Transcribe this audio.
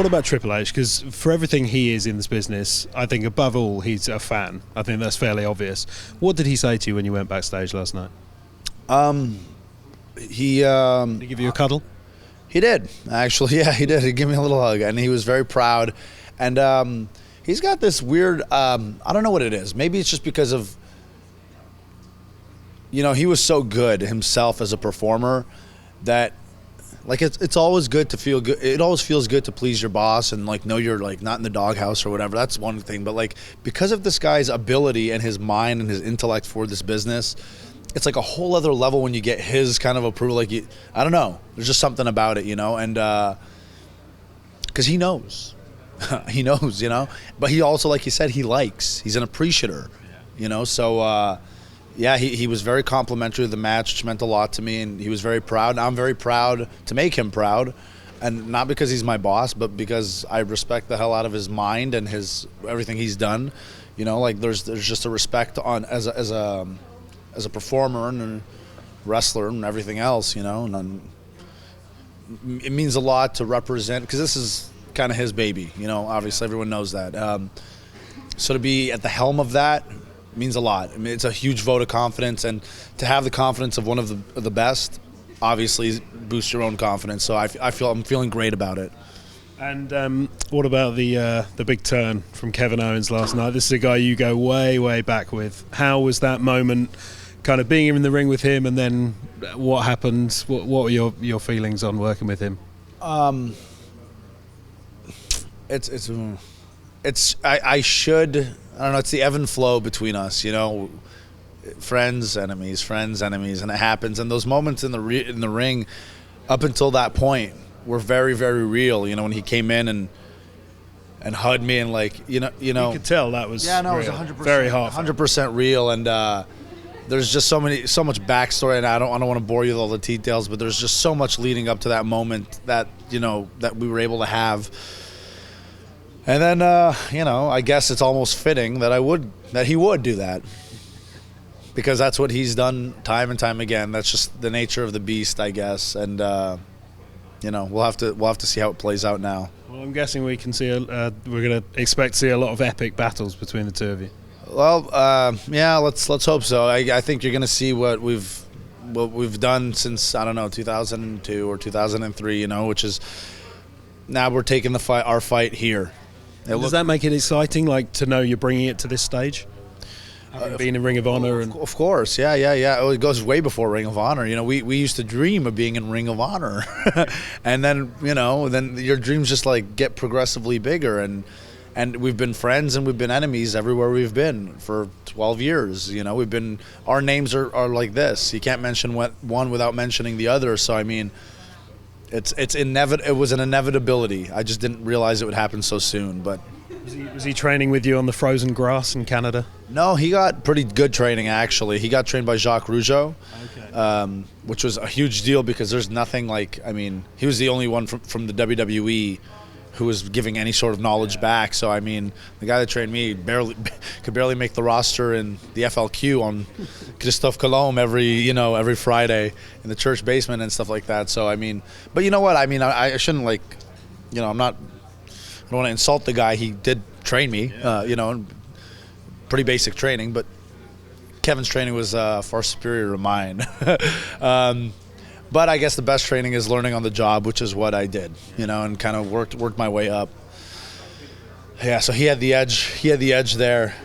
What about Triple H? Because for everything he is in this business, I think above all he's a fan. I think that's fairly obvious. What did he say to you when you went backstage last night? Did he give you a cuddle? He did, actually. Yeah, he did. He gave me a little hug, and he was very proud. And he's got this weird, I don't know what it is. Maybe it's just because of, he was so good himself as a performer that, like, it's always good to feel good. It always feels good to please your boss and, like, know you're, like, not in the doghouse or whatever. That's one thing. But, like, because of this guy's ability and his mind and his intellect for this business, it's like a whole other level when you get his kind of approval. Like, I don't know. There's just something about it, and because he knows. He knows, But he also, like you said, he's an appreciator, So, yeah, he was very complimentary of the match, which meant a lot to me, and he was very proud. And I'm very proud to make him proud, and not because he's my boss, but because I respect the hell out of his mind and his everything he's done. Like there's just a respect on as a performer and a wrestler and everything else, and it means a lot to represent, because this is kind of his baby, obviously everyone knows that. So to be at the helm of that means a lot. I mean, it's a huge vote of confidence, and to have the confidence of one of the best obviously boosts your own confidence. So I'm feeling great about it. And what about the big turn from Kevin Owens last night? This is a guy you go way, way back with. How was that moment, kind of being in the ring with him, and then what happened? What were your feelings on working with him? I don't know, it's the ebb and flow between us, friends, enemies, and it happens. And those moments in the ring, up until that point, were very, very real. When he came in and hugged me, and you could tell that was it was real. 100%, very hard, 100% real. And there's just so much backstory, and I don't want to bore you with all the details, but there's just so much leading up to that moment that that we were able to have. And then, I guess it's almost fitting that he would do that, because that's what he's done time and time again. That's just the nature of the beast, I guess. And we'll have to see how it plays out now. Well, I'm guessing we can see we're going to expect to see a lot of epic battles between the two of you. Well, yeah, let's hope so. I think you're going to see what we've done since, I don't know, 2002 or 2003. Which is now we're taking our fight here. Does that make it exciting, like, to know you're bringing it to this stage? Being in Ring of Honor? Of course, yeah. It goes way before Ring of Honor. We used to dream of being in Ring of Honor. And then, then your dreams just, like, get progressively bigger. And we've been friends and we've been enemies everywhere we've been for 12 years. Our names are like this. You can't mention one without mentioning the other. So, I mean, it was an inevitability. I just didn't realize it would happen so soon. But was he training with you on the frozen grass in Canada? No, he got pretty good training, actually. He got trained by Jacques Rougeau, which was a huge deal, because there's nothing like, I mean, he was the only one from the WWE who was giving any sort of knowledge back. So, I mean, the guy that trained me could barely make the roster in the FLQ on Christophe Colomb every Friday in the church basement and stuff like that. So, I mean, but you know what? I mean, I shouldn't, like, I don't want to insult the guy. He did train me, pretty basic training, but Kevin's training was far superior to mine. But I guess the best training is learning on the job, which is what I did, and kind of worked my way up. Yeah, so he had the edge. He had the edge there.